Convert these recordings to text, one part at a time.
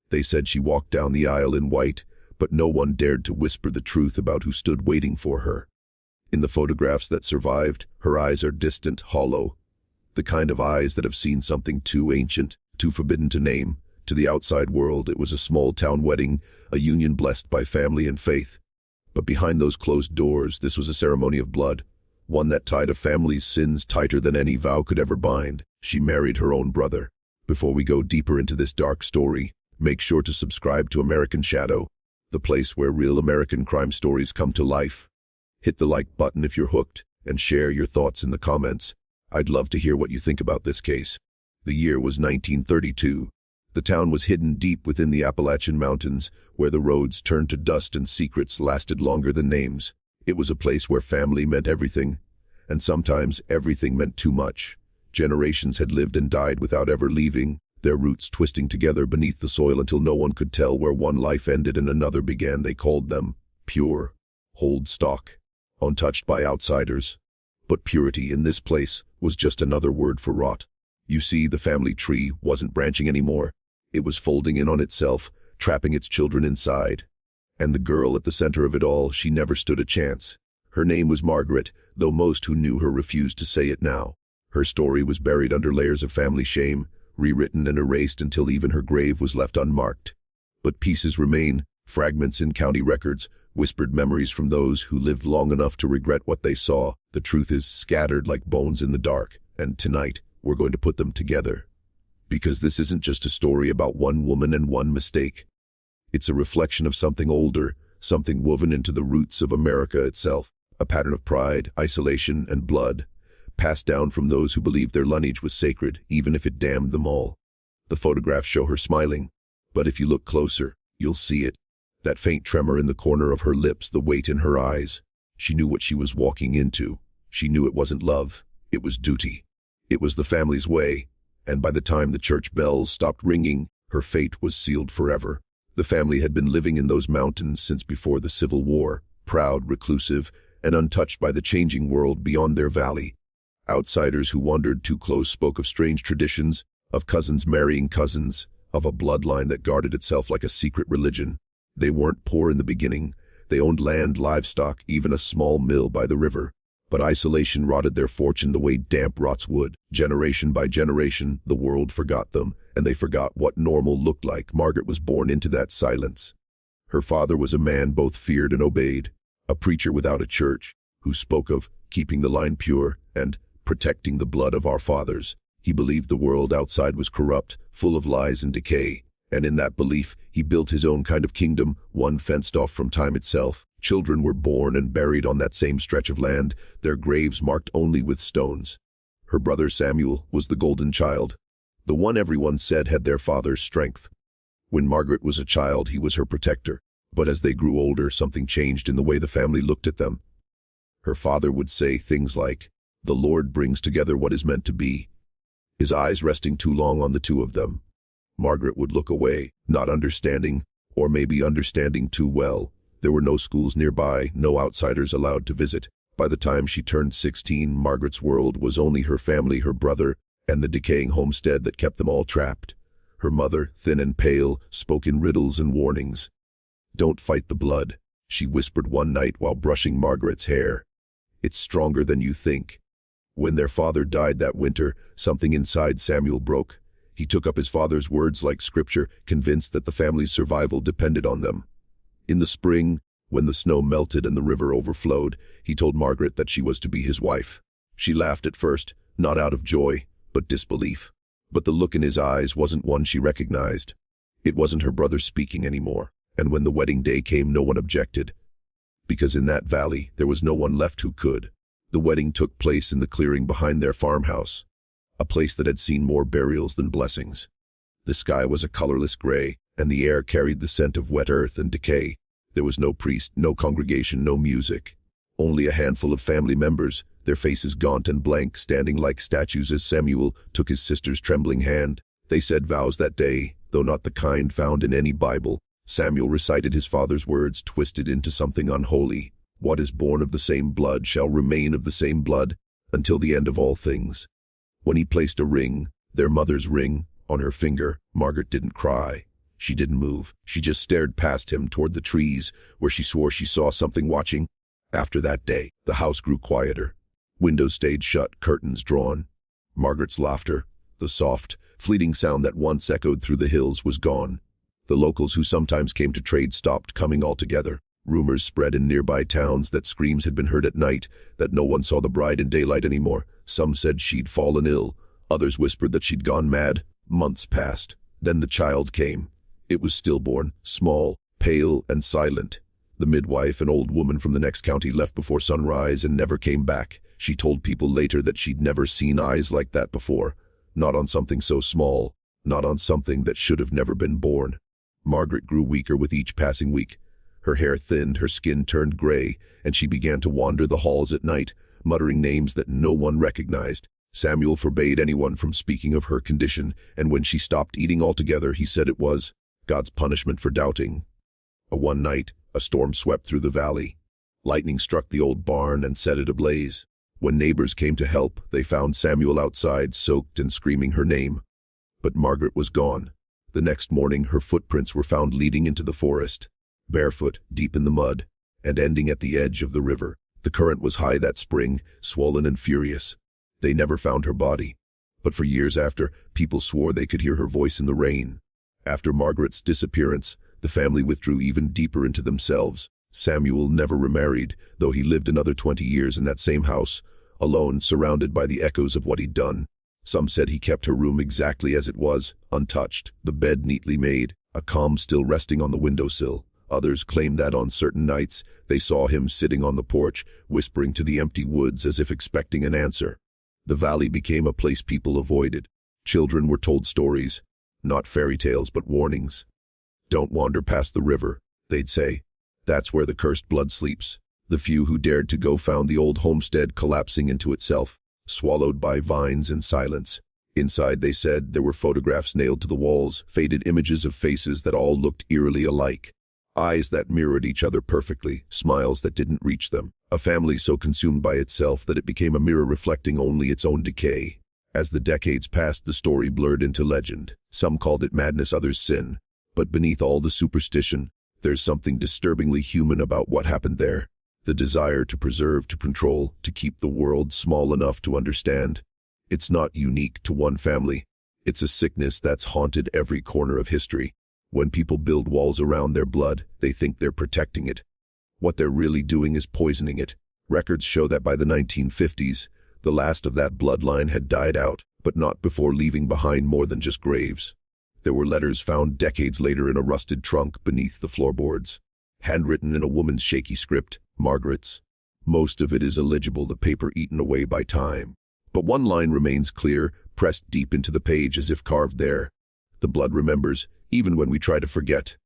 They said she walked down the aisle in white, but no one dared to whisper the truth about who stood waiting for her. In the photographs that survived, her eyes are distant, hollow. The kind of eyes that have seen something too ancient, too forbidden to name. To the outside world, it was a small-town wedding, a union blessed by family and faith. But behind those closed doors, this was a ceremony of blood, one that tied a family's sins tighter than any vow could ever bind. She married her own brother. Before we go deeper into this dark story, make sure to subscribe to American Shadow, the place where real American crime stories come to life. Hit the like button if you're hooked, and share your thoughts in the comments. I'd love to hear what you think about this case. The year was 1932. The town was hidden deep within the Appalachian Mountains, where the roads turned to dust and secrets lasted longer than names. It was a place where family meant everything, and sometimes everything meant too much. Generations had lived and died without ever leaving, their roots twisting together beneath the soil until no one could tell where one life ended and another began. They called them pure, hold stock, untouched by outsiders. But purity in this place was just another word for rot. You see, the family tree wasn't branching anymore. It was folding in on itself, trapping its children inside. And the girl at the center of it all, she never stood a chance. Her name was Margaret, though most who knew her refused to say it now. Her story was buried under layers of family shame, rewritten and erased until even her grave was left unmarked. But pieces remain, fragments in county records, whispered memories from those who lived long enough to regret what they saw. The truth is scattered like bones in the dark, and tonight we're going to put them together. Because this isn't just a story about one woman and one mistake. It's a reflection of something older, something woven into the roots of America itself, a pattern of pride, isolation, and blood, passed down from those who believed their lineage was sacred, even if it damned them all. The photographs show her smiling, but if you look closer, you'll see it. That faint tremor in the corner of her lips, the weight in her eyes. She knew what she was walking into. She knew it wasn't love, it was duty. It was the family's way, and by the time the church bells stopped ringing, her fate was sealed forever. The family had been living in those mountains since before the Civil War, proud, reclusive, and untouched by the changing world beyond their valley. Outsiders who wandered too close spoke of strange traditions, of cousins marrying cousins, of a bloodline that guarded itself like a secret religion. They weren't poor in the beginning. They owned land, livestock, even a small mill by the river. But isolation rotted their fortune the way damp rots wood. Generation by generation, the world forgot them, and they forgot what normal looked like. Margaret was born into that silence. Her father was a man both feared and obeyed, a preacher without a church, who spoke of keeping the line pure and protecting the blood of our fathers. He believed the world outside was corrupt, full of lies and decay, and in that belief he built his own kind of kingdom, one fenced off from time itself. Children were born and buried on that same stretch of land, their graves marked only with stones. Her brother Samuel was the golden child, the one everyone said had their father's strength. When Margaret was a child, he was her protector, but as they grew older, something changed in the way the family looked at them. Her father would say things like, "The Lord brings together what is meant to be," his eyes resting too long on the two of them. Margaret would look away, not understanding, or maybe understanding too well. There were no schools nearby, no outsiders allowed to visit. By the time she turned 16, Margaret's world was only her family, her brother, and the decaying homestead that kept them all trapped. Her mother, thin and pale, spoke in riddles and warnings. "Don't fight the blood," she whispered one night while brushing Margaret's hair. "It's stronger than you think." When their father died that winter, something inside Samuel broke. He took up his father's words like scripture, convinced that the family's survival depended on them. In the spring, when the snow melted and the river overflowed, he told Margaret that she was to be his wife. She laughed at first, not out of joy, but disbelief. But the look in his eyes wasn't one she recognized. It wasn't her brother speaking anymore, and when the wedding day came, no one objected. Because in that valley, there was no one left who could. The wedding took place in the clearing behind their farmhouse, a place that had seen more burials than blessings. The sky was a colorless gray, and the air carried the scent of wet earth and decay. There was no priest, no congregation, no music. Only a handful of family members, their faces gaunt and blank, standing like statues as Samuel took his sister's trembling hand. They said vows that day, though not the kind found in any Bible. Samuel recited his father's words, twisted into something unholy. What is born of the same blood shall remain of the same blood, until the end of all things. When he placed a ring, their mother's ring, on her finger, Margaret didn't cry. She didn't move. She just stared past him toward the trees, where she swore she saw something watching. After that day, the house grew quieter. Windows stayed shut, curtains drawn. Margaret's laughter, the soft, fleeting sound that once echoed through the hills, was gone. The locals who sometimes came to trade stopped coming altogether. Rumors spread in nearby towns that screams had been heard at night, that no one saw the bride in daylight anymore. Some said she'd fallen ill. Others whispered that she'd gone mad. Months passed. Then the child came. It was stillborn, small, pale, and silent. The midwife, an old woman from the next county, left before sunrise and never came back. She told people later that she'd never seen eyes like that before. Not on something so small. Not on something that should have never been born. Margaret grew weaker with each passing week. Her hair thinned, her skin turned gray, and she began to wander the halls at night, muttering names that no one recognized. Samuel forbade anyone from speaking of her condition, and when she stopped eating altogether, he said it was God's punishment for doubting. One night, a storm swept through the valley. Lightning struck the old barn and set it ablaze. When neighbors came to help, they found Samuel outside, soaked and screaming her name. But Margaret was gone. The next morning, her footprints were found leading into the forest, barefoot, deep in the mud, and ending at the edge of the river. The current was high that spring, swollen and furious. They never found her body. But for years after, people swore they could hear her voice in the rain. After Margaret's disappearance, the family withdrew even deeper into themselves. Samuel never remarried, though he lived another 20 years in that same house, alone, surrounded by the echoes of what he'd done. Some said he kept her room exactly as it was, untouched, the bed neatly made, a comb still resting on the windowsill. Others claimed that on certain nights, they saw him sitting on the porch, whispering to the empty woods as if expecting an answer. The valley became a place people avoided. Children were told stories, not fairy tales but warnings. Don't wander past the river, they'd say. That's where the cursed blood sleeps. The few who dared to go found the old homestead collapsing into itself, swallowed by vines and silence. Inside, they said, there were photographs nailed to the walls, faded images of faces that all looked eerily alike. Eyes that mirrored each other perfectly, smiles that didn't reach them. A family so consumed by itself that it became a mirror reflecting only its own decay. As the decades passed, the story blurred into legend. Some called it madness, others sin. But beneath all the superstition, there's something disturbingly human about what happened there. The desire to preserve, to control, to keep the world small enough to understand. It's not unique to one family. It's a sickness that's haunted every corner of history. When people build walls around their blood, they think they're protecting it. What they're really doing is poisoning it. Records show that by the 1950s, the last of that bloodline had died out, but not before leaving behind more than just graves. There were letters found decades later in a rusted trunk beneath the floorboards, handwritten in a woman's shaky script, Margaret's. Most of it is illegible, the paper eaten away by time. But one line remains clear, pressed deep into the page as if carved there. The blood remembers, even when we try to forget.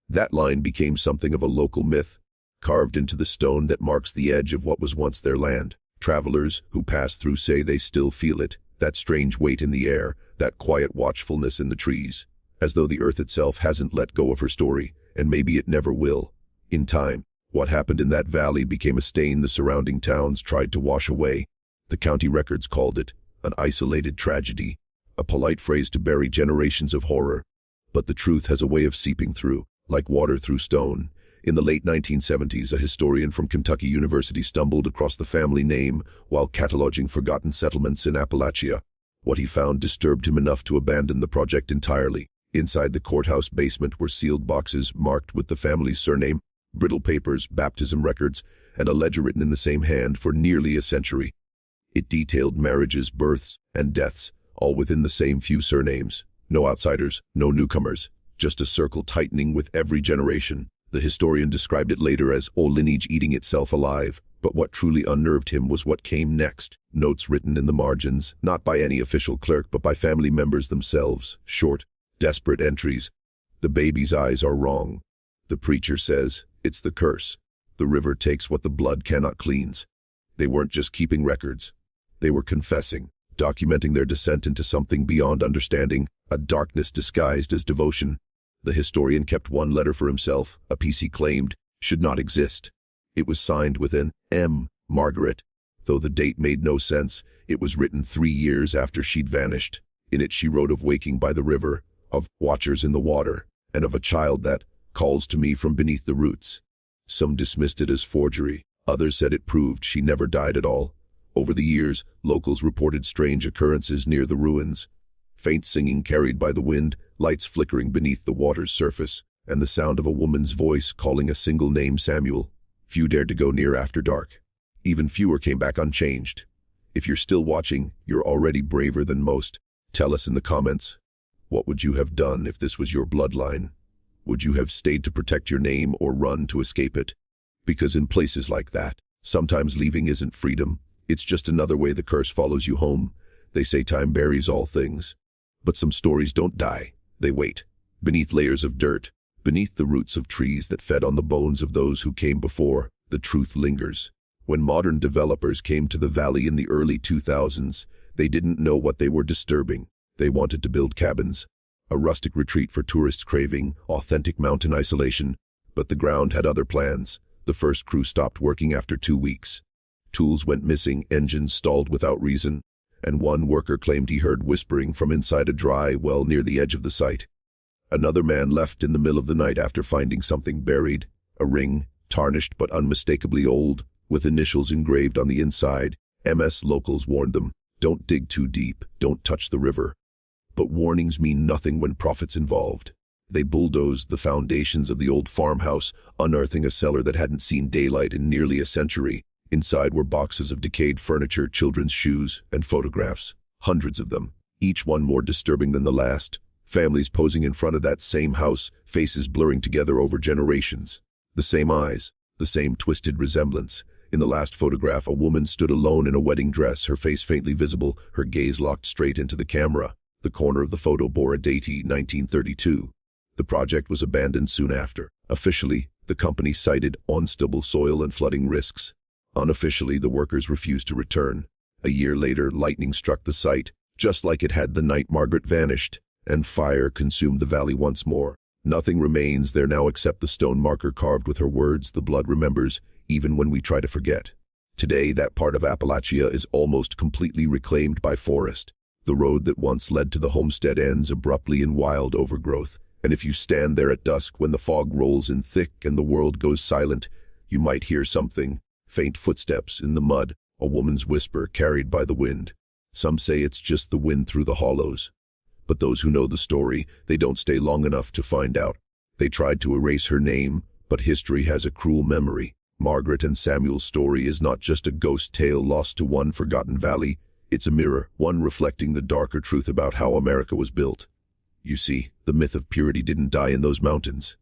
That line became something of a local myth, carved into the stone that marks the edge of what was once their land. Travelers who pass through say they still feel it, that strange weight in the air, that quiet watchfulness in the trees, as though the earth itself hasn't let go of her story, and maybe it never will. In time, what happened in that valley became a stain the surrounding towns tried to wash away. The county records called it an isolated tragedy, a polite phrase to bury generations of horror. But the truth has a way of seeping through, like water through stone. In the late 1970s, a historian from Kentucky University stumbled across the family name while cataloging forgotten settlements in Appalachia. What he found disturbed him enough to abandon the project entirely. Inside the courthouse basement were sealed boxes marked with the family's surname, brittle papers, baptism records, and a ledger written in the same hand for nearly a century. It detailed marriages, births, and deaths, all within the same few surnames. No outsiders, no newcomers, just a circle tightening with every generation. The historian described it later as a lineage eating itself alive, but what truly unnerved him was what came next. Notes written in the margins, not by any official clerk but by family members themselves. Short, desperate entries. The baby's eyes are wrong. The preacher says, it's the curse. The river takes what the blood cannot cleanse. They weren't just keeping records. They were confessing, documenting their descent into something beyond understanding, a darkness disguised as devotion. The historian kept one letter for himself, a piece he claimed should not exist. It was signed with an M, Margaret. Though the date made no sense, it was written 3 years after she'd vanished. In it she wrote of waking by the river, of watchers in the water, and of a child that calls to me from beneath the roots. Some dismissed it as forgery. Others said it proved she never died at all. Over the years, locals reported strange occurrences near the ruins. Faint singing carried by the wind, lights flickering beneath the water's surface, and the sound of a woman's voice calling a single name, Samuel. Few dared to go near after dark. Even fewer came back unchanged. If you're still watching, you're already braver than most. Tell us in the comments. What would you have done if this was your bloodline? Would you have stayed to protect your name or run to escape it? Because in places like that, sometimes leaving isn't freedom. It's just another way the curse follows you home. They say time buries all things. But some stories don't die. They wait. Beneath layers of dirt, beneath the roots of trees that fed on the bones of those who came before, the truth lingers. When modern developers came to the valley in the early 2000s, they didn't know what they were disturbing. They wanted to build cabins, a rustic retreat for tourists craving authentic mountain isolation. But the ground had other plans. The first crew stopped working after 2 weeks. Tools went missing, engines stalled without reason, and one worker claimed he heard whispering from inside a dry well near the edge of the site. Another man left in the middle of the night after finding something buried, a ring, tarnished but unmistakably old, with initials engraved on the inside. MS locals warned them, don't dig too deep, don't touch the river. But warnings mean nothing when profit's involved. They bulldozed the foundations of the old farmhouse, unearthing a cellar that hadn't seen daylight in nearly a century. Inside were boxes of decayed furniture, children's shoes, and photographs. Hundreds of them, each one more disturbing than the last. Families posing in front of that same house, faces blurring together over generations. The same eyes, the same twisted resemblance. In the last photograph, a woman stood alone in a wedding dress, her face faintly visible, her gaze locked straight into the camera. The corner of the photo bore a date, 1932. The project was abandoned soon after. Officially, the company cited unstable soil and flooding risks. Unofficially, the workers refused to return. A year later, lightning struck the site, just like it had the night Margaret vanished, and fire consumed the valley once more. Nothing remains there now except the stone marker carved with her words, the blood remembers, even when we try to forget. Today, that part of Appalachia is almost completely reclaimed by forest. The road that once led to the homestead ends abruptly in wild overgrowth, and if you stand there at dusk when the fog rolls in thick and the world goes silent, you might hear something. Faint footsteps in the mud, a woman's whisper carried by the wind. Some say it's just the wind through the hollows. But those who know the story, they don't stay long enough to find out. They tried to erase her name, but history has a cruel memory. Margaret and Samuel's story is not just a ghost tale lost to one forgotten valley. It's a mirror, one reflecting the darker truth about how America was built. You see, the myth of purity didn't die in those mountains.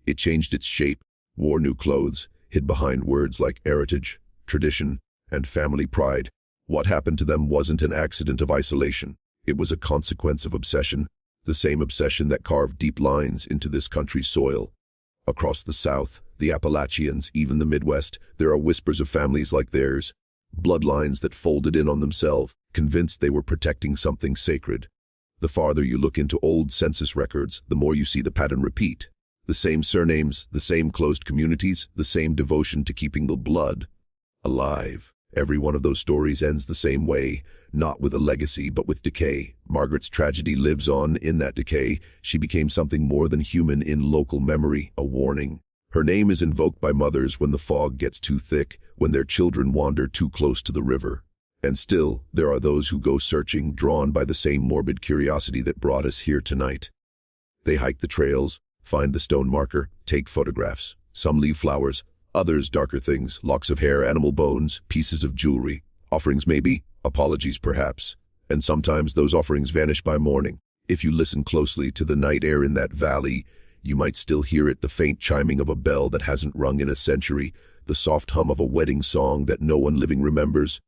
It changed its shape, wore new clothes, hid behind words like heritage, tradition, and family pride. What happened to them wasn't an accident of isolation. It was a consequence of obsession, the same obsession that carved deep lines into this country's soil. Across the South, the Appalachians, even the Midwest, there are whispers of families like theirs, bloodlines that folded in on themselves, convinced they were protecting something sacred. The farther you look into old census records, the more you see the pattern repeat. The same surnames, the same closed communities, the same devotion to keeping the blood alive. Every one of those stories ends the same way, not with a legacy, but with decay. Margaret's tragedy lives on in that decay. She became something more than human in local memory, a warning. Her name is invoked by mothers when the fog gets too thick, when their children wander too close to the river. And still, there are those who go searching, drawn by the same morbid curiosity that brought us here tonight. They hike the trails, find the stone marker, take photographs. Some leave flowers, others darker things, locks of hair, animal bones, pieces of jewelry, offerings maybe, apologies perhaps. And sometimes those offerings vanish by morning. If you listen closely to the night air in that valley, you might still hear it, the faint chiming of a bell that hasn't rung in a century, the soft hum of a wedding song that no one living remembers.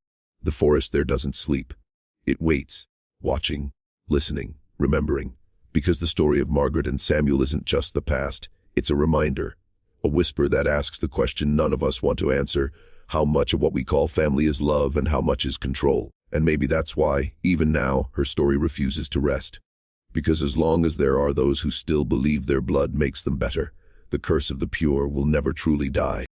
The forest there doesn't sleep. It waits, watching, listening, remembering. Because the story of Margaret and Samuel isn't just the past, it's a reminder. A whisper that asks the question none of us want to answer, how much of what we call family is love and how much is control. And maybe that's why, even now, her story refuses to rest. Because as long as there are those who still believe their blood makes them better, the curse of the pure will never truly die.